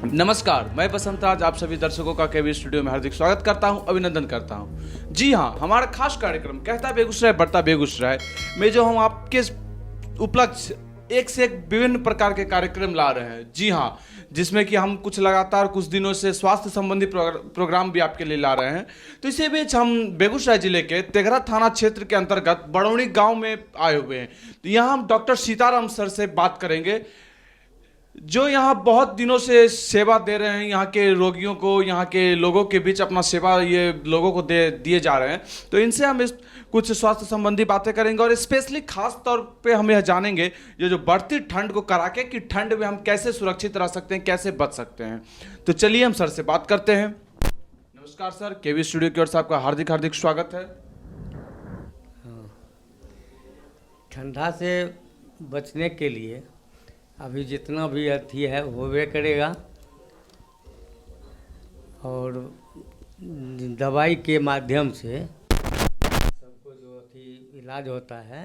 नमस्कार, मैं बसंत राज आप सभी दर्शकों का केवी स्टूडियो में हार्दिक स्वागत करता हूं, अभिनंदन करता हूं। जी हां, हमारा खास कार्यक्रम कहता बेगूसराय बढ़ता बेगूसराय में जो हम आपके उपलक्ष्य एक से एक विभिन्न प्रकार के कार्यक्रम ला रहे हैं। जी हां, जिसमें कि हम कुछ लगातार कुछ दिनों से स्वास्थ्य संबंधी प्रोग्राम भी आपके लिए ला रहे हैं। तो इसी बीच हम बेगूसराय जिले के तेघरा थाना क्षेत्र के अंतर्गत बड़ौनी गाँव में आए हुए हैं। तो यहाँ हम डॉक्टर सीताराम सर से बात करेंगे, जो यहाँ बहुत दिनों से सेवा दे रहे हैं, यहाँ के रोगियों को, यहाँ के लोगों के बीच अपना सेवा ये लोगों को दिए जा रहे हैं। तो इनसे हम कुछ स्वास्थ्य संबंधी बातें करेंगे और स्पेशली खास तौर पे हम यह जानेंगे ये जो बढ़ती ठंड को कड़ाके की ठंड में हम कैसे सुरक्षित रह सकते हैं, कैसे बच सकते हैं। तो चलिए हम सर से बात करते हैं। नमस्कार सर, केवी स्टूडियो की ओर से आपका हार्दिक हार्दिक स्वागत है। ठंडा से बचने के लिए अभी जितना भी अथी है होवे करेगा, और दवाई के माध्यम से सबको जो अथी इलाज होता है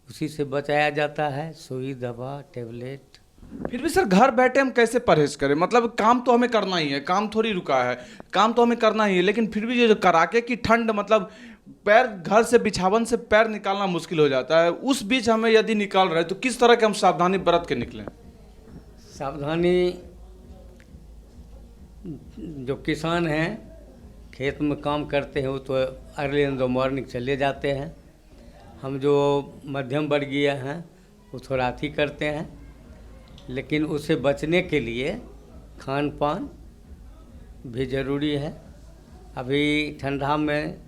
उसी से बचाया जाता है। सुई, दवा, टेबलेट। फिर भी सर घर बैठे हम कैसे परहेज करें? मतलब काम तो हमें करना ही है, काम थोड़ी रुका है, काम तो हमें करना ही है, लेकिन फिर भी ये जो कड़ाके की ठंड, मतलब पैर घर से बिछावन से पैर निकालना मुश्किल हो जाता है। उस बीच हमें यदि निकाल रहे तो किस तरह के हम सावधानी बरत के निकलें? सावधानी, जो किसान हैं खेत में काम करते हैं वो तो अर्ली इन द मॉर्निंग चले जाते हैं। हम जो मध्यम वर्गीय हैं वो थोड़ा अथी करते हैं, लेकिन उससे बचने के लिए खान पान भी ज़रूरी है। अभी ठंडा में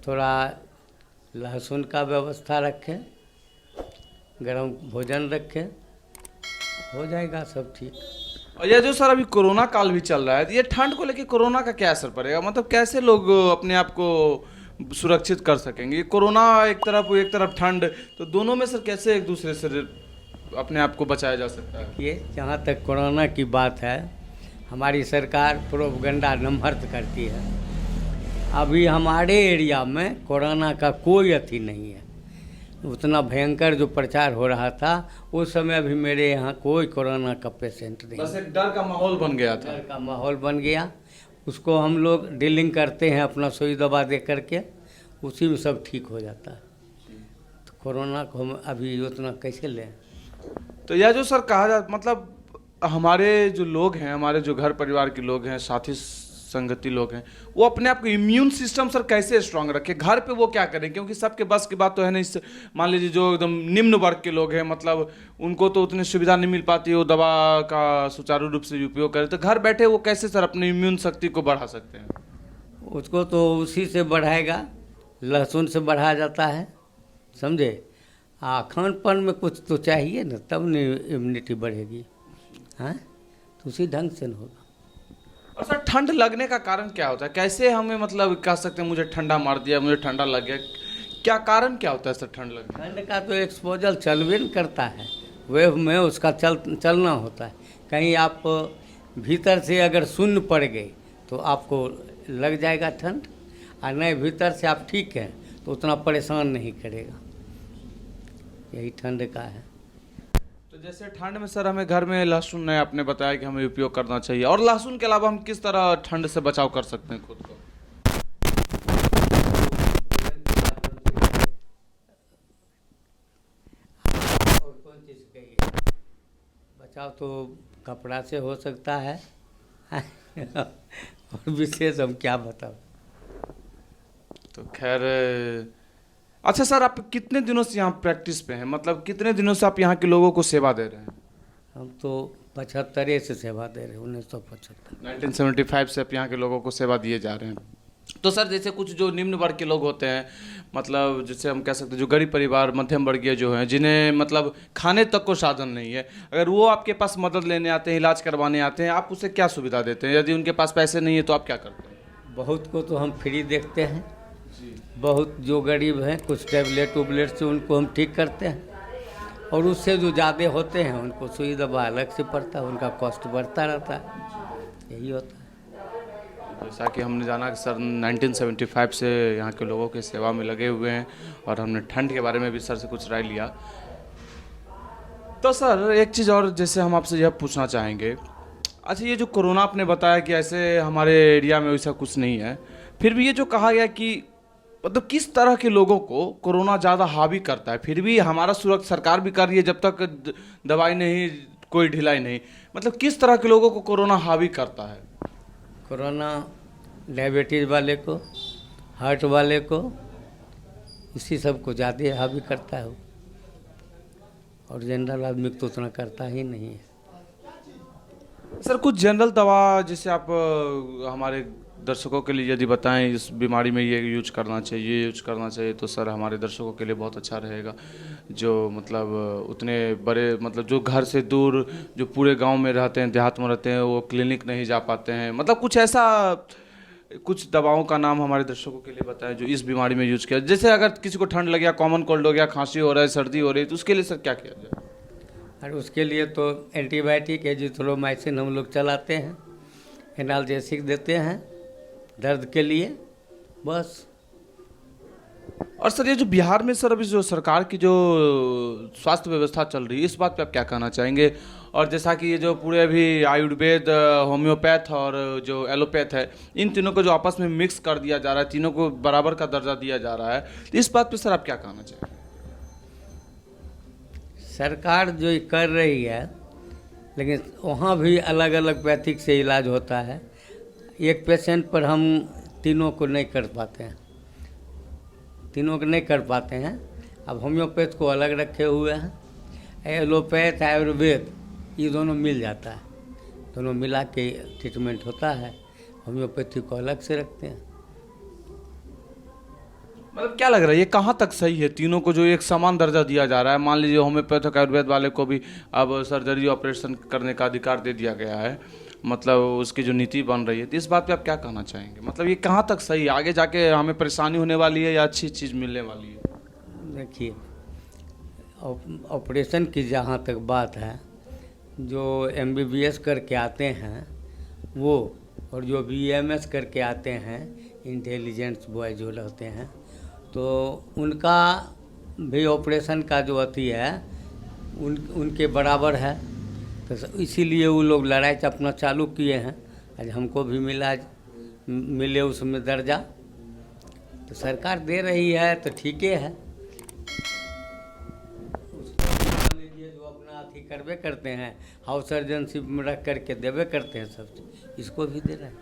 थोड़ा लहसुन का व्यवस्था रखें, गरम भोजन रखें, हो जाएगा सब ठीक। और ये जो सर अभी कोरोना काल भी चल रहा है, ये ठंड को लेके कोरोना का क्या असर पड़ेगा? मतलब कैसे लोग अपने आप को सुरक्षित कर सकेंगे? कोरोना एक तरफ ठंड, तो दोनों में सर कैसे एक दूसरे से अपने आप को बचाया जा सकता है? ये जहाँ तक कोरोना की बात है, हमारी सरकार प्रोपगंडा नमहर्त करती है। अभी हमारे एरिया में कोरोना का कोई अथी नहीं है। उतना भयंकर जो प्रचार हो रहा था उस समय अभी मेरे यहाँ कोई कोरोना का पेशेंट नहीं। बस एक डर का माहौल बन गया था। डर का माहौल बन गया, उसको हम लोग डीलिंग करते हैं अपना सुई दवा दे करके, उसी में सब ठीक हो जाता है। तो कोरोना को हम अभी उतना कैसे लें? तो यह जो सर कहा जाता, मतलब हमारे जो लोग हैं, हमारे जो घर परिवार के लोग हैं, साथी संगति लोग हैं, वो अपने आप को इम्यून सिस्टम सर कैसे स्ट्रांग रखे? घर पे वो क्या करें? क्योंकि सबके बस की बात तो है नहीं। मान लीजिए जो एकदम निम्न वर्ग के लोग हैं, मतलब उनको तो उतनी सुविधा नहीं मिल पाती वो दवा का सुचारू रूप से उपयोग करें, तो घर बैठे वो कैसे सर अपनी इम्यून शक्ति को बढ़ा सकते हैं? उसको तो उसी से बढ़ाएगा, लहसुन से बढ़ाया जाता है, समझे। खान पान में कुछ तो चाहिए ना, तब नहीं इम्यूनिटी बढ़ेगी। हाँ, तो उसी ढंग से होगा। और सर ठंड लगने का कारण क्या होता है? कैसे हमें मतलब कह सकते हैं मुझे ठंडा मार दिया, मुझे ठंडा लग गया, क्या कारण क्या होता है सर ठंड लगने? ठंड का तो एक्सपोजर चलवे न करता है, वेव में उसका चलना होता है। कहीं आप भीतर से अगर शून्य पड़ गए तो आपको लग जाएगा ठंड, और नहीं भीतर से आप ठीक हैं तो उतना परेशान नहीं करेगा। यही ठंड का है। तो जैसे ठंड में सर हमें घर में लहसुन नहीं, आपने बताया कि हमें उपयोग करना चाहिए, और लहसुन के अलावा हम किस तरह ठंड से बचाव कर सकते हैं खुद को? और कौन चीज़ कहिए? बचाव तो कपड़ा से हो सकता है और विशेष हम क्या बताओ। तो खैर, अच्छा सर आप कितने दिनों से यहाँ प्रैक्टिस पे हैं? मतलब कितने दिनों से आप यहाँ के लोगों को सेवा दे रहे हैं? हम तो 75 से सेवा दे रहे हैं, 1975। 1975 से आप यहाँ के लोगों को सेवा दिए जा रहे हैं। तो सर जैसे कुछ जो निम्न वर्ग के लोग होते हैं, मतलब जैसे हम कह सकते हैं जो गरीब परिवार, मध्यम वर्गीय जो हैं, जिन्हें मतलब खाने तक को साधन नहीं है, अगर वो आपके पास मदद लेने आते हैं, इलाज करवाने आते हैं, आप उसे क्या सुविधा देते हैं? यदि उनके पास पैसे नहीं है तो आप क्या करते हैं? बहुत को तो हम फ्री देखते हैं, बहुत जो गरीब हैं कुछ टैबलेट उबलेट से उनको हम ठीक करते हैं, और उससे जो ज़्यादा होते हैं उनको सुई दवा अलग से पड़ता है, उनका कॉस्ट बढ़ता रहता है। यही होता है। जैसा कि हमने जाना कि सर 1975 से यहाँ के लोगों की सेवा में लगे हुए हैं, और हमने ठंड के बारे में भी सर से कुछ राय लिया। तो सर एक चीज़ और जैसे हम आपसे यह पूछना चाहेंगे, अच्छा ये जो कोरोना आपने बताया कि ऐसे हमारे एरिया में वैसा कुछ नहीं है, फिर भी ये जो कहा गया कि मतलब किस तरह के लोगों को कोरोना ज़्यादा हावी करता है, फिर भी हमारा सुरक्षा सरकार भी कर रही है जब तक दवाई नहीं, कोई ढिलाई नहीं, मतलब किस तरह के लोगों को कोरोना हावी करता है? कोरोना डायबिटीज़ वाले को, हार्ट वाले को, इसी सब को ज़्यादा हावी करता है वो। और जनरल आदमी को तो उतना करता ही नहीं है। सर कुछ जनरल दवा जैसे आप हमारे दर्शकों के लिए यदि बताएं इस बीमारी में ये यूज करना चाहिए, ये यूज करना चाहिए, तो सर हमारे दर्शकों के लिए बहुत अच्छा रहेगा, जो मतलब उतने बड़े मतलब जो घर से दूर जो पूरे गांव में रहते हैं, देहात में रहते हैं, वो क्लिनिक नहीं जा पाते हैं, मतलब कुछ ऐसा कुछ दवाओं का नाम हमारे दर्शकों के लिए बताएं जो इस बीमारी में यूज किया, जैसे अगर किसी को ठंड लग गया, कॉमन कोल्ड हो गया, खांसी हो रहा है, सर्दी हो रही है, तो उसके लिए सर क्या किया जाए? और उसके लिए तो एंटीबायोटिक एजिथ्रोमाइसिन हम लोग चलाते हैं, एनाल्जेसिक देते हैं दर्द के लिए, बस। और सर ये जो बिहार में सर अभी जो सरकार की जो स्वास्थ्य व्यवस्था चल रही है, इस बात पे आप क्या कहना चाहेंगे? और जैसा कि ये जो पूरे अभी आयुर्वेद, होम्योपैथ और जो एलोपैथ है, इन तीनों को जो आपस में मिक्स कर दिया जा रहा है, तीनों को बराबर का दर्जा दिया जा रहा है, तो इस बात पे सर आप क्या कहना चाहेंगे? सरकार जो ये कर रही है, लेकिन वहाँ भी अलग अलग पैथिक से इलाज होता है। एक पेशेंट पर हम तीनों को नहीं कर पाते हैं, तीनों को नहीं कर पाते हैं। अब होम्योपैथ को अलग रखे हुए हैं, एलोपैथ आयुर्वेद ये दोनों मिल जाता है, दोनों मिला के ट्रीटमेंट होता है। होम्योपैथी को अलग से रखते हैं। मतलब क्या लग रहा है ये कहाँ तक सही है, तीनों को जो एक समान दर्जा दिया जा रहा है? मान लीजिए होम्योपैथ आयुर्वेद वाले को भी अब सर्जरी ऑपरेशन करने का अधिकार दे दिया गया है, मतलब उसकी जो नीति बन रही है, तो इस बात पे आप क्या कहना चाहेंगे? मतलब ये कहाँ तक सही है, आगे जाके हमें परेशानी होने वाली है या अच्छी चीज़ मिलने वाली है? देखिए, ऑपरेशन की जहाँ तक बात है, जो MBBS करके आते हैं वो, और जो BMS करके आते हैं, इंटेलिजेंस बॉय जो रहते हैं, तो उनका भी ऑपरेशन का जो अति है उनके बराबर है। तो इसीलिए वो लोग लड़ाई अपना चालू किए हैं। आज हमको भी मिले उसमें दर्जा, तो सरकार दे रही है तो ठीक है। मान लीजिए जो अपना अथी करवे करते हैं, हाउस सर्जनशिप में रख करके देवे करते हैं सब चीज़, इसको भी दे रहे हैं।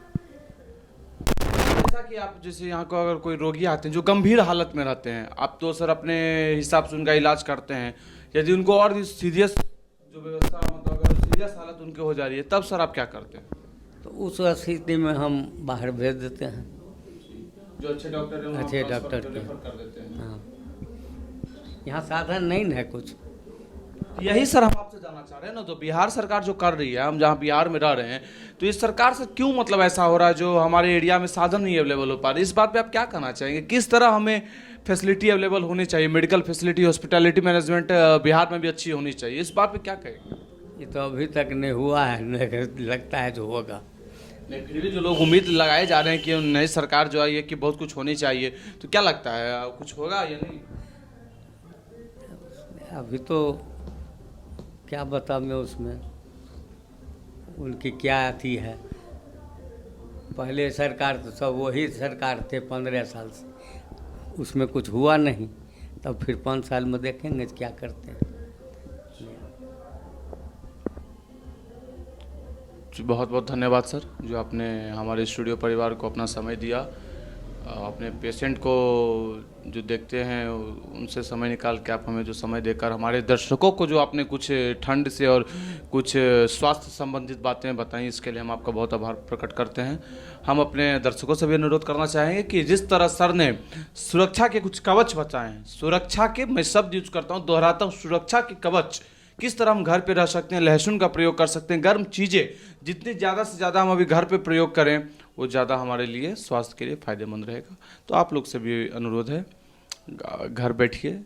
जैसा कि आप जैसे यहाँ को अगर कोई रोगी आते हैं जो गंभीर हालत में रहते हैं, आप तो सर अपने हिसाब से उनका इलाज करते हैं, यदि उनको और सीरियस जो व्यवस्था मतलब अगर सीरियस हालत उनके हो जा रही है, तब सर आप क्या करते हैं? तो उस स्थिति में हम बाहर भेज देते हैं, जो अच्छे डॉक्टर हैं अच्छे डॉक्टर के रेफर कर देते हैं। हाँ, यहाँ साधन नहीं है कुछ। यही सर हम आपसे जानना चाह रहे हैं ना, तो बिहार सरकार जो कर रही है, हम जहाँ बिहार में रह रहे हैं, तो इस सरकार से क्यों मतलब ऐसा हो रहा है जो हमारे एरिया में साधन नहीं अवेलेबल हो पा रही, इस बात पे आप क्या कहना चाहेंगे? किस तरह हमें फैसिलिटी अवेलेबल होनी चाहिए, medical facility, hospitality management Bihar में भी अच्छी होनी चाहिए, इस बात पे क्या कहेंगे? ये तो अभी तक नहीं हुआ है, नहीं लगता है जो होगा। नहीं, फिर भी जो लोग उम्मीद लगाए जा रहे हैं कि नई सरकार जो आई है कि बहुत कुछ होनी चाहिए, तो क्या लगता है कुछ होगा या नहीं? अभी तो क्या बता मैं उसमें उनकी क्या अथी है। पहले सरकार तो सब वही सरकार थे 15 साल से, उसमें कुछ हुआ नहीं, तब फिर 5 साल में देखेंगे क्या करते हैं। बहुत बहुत धन्यवाद सर, जो आपने हमारे स्टूडियो परिवार को अपना समय दिया, अपने पेशेंट को जो देखते हैं उनसे समय निकाल के आप हमें जो समय देकर हमारे दर्शकों को जो आपने कुछ ठंड से और कुछ स्वास्थ्य संबंधित बातें बताई, इसके लिए हम आपका बहुत आभार प्रकट करते हैं। हम अपने दर्शकों से भी अनुरोध करना चाहेंगे कि जिस तरह सर ने सुरक्षा के कुछ कवच बताए हैं, सुरक्षा के मैं शब्द यूज करता हूँ, दोहराता हूँ, सुरक्षा के कवच, किस तरह हम घर पे रह सकते हैं, लहसुन का प्रयोग कर सकते हैं, गर्म चीज़ें जितनी ज़्यादा से ज़्यादा हम अभी घर पे प्रयोग करें वो ज़्यादा हमारे लिए स्वास्थ्य के लिए फ़ायदेमंद रहेगा। तो आप लोग से भी अनुरोध है, घर बैठिए,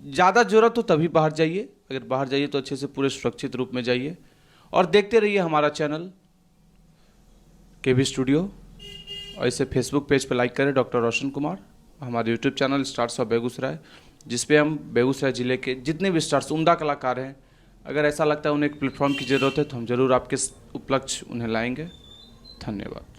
ज़्यादा ज़रूरत हो तभी बाहर जाइए, अगर बाहर जाइए तो अच्छे से पूरे सुरक्षित रूप में जाइए, और देखते रहिए हमारा चैनल KB स्टूडियो, और इसे फेसबुक पेज पर लाइक करें डॉक्टर रोशन कुमार, हमारे YouTube channel stars of Begusarai, जिसपे हम बेगूसराय ज़िले के जितने भी स्टार्स उम्दा कलाकार हैं अगर ऐसा लगता है उन्हें एक प्लेटफॉर्म की ज़रूरत है तो हम ज़रूर आपके उपलक्ष्य उन्हें लाएंगे। धन्यवाद।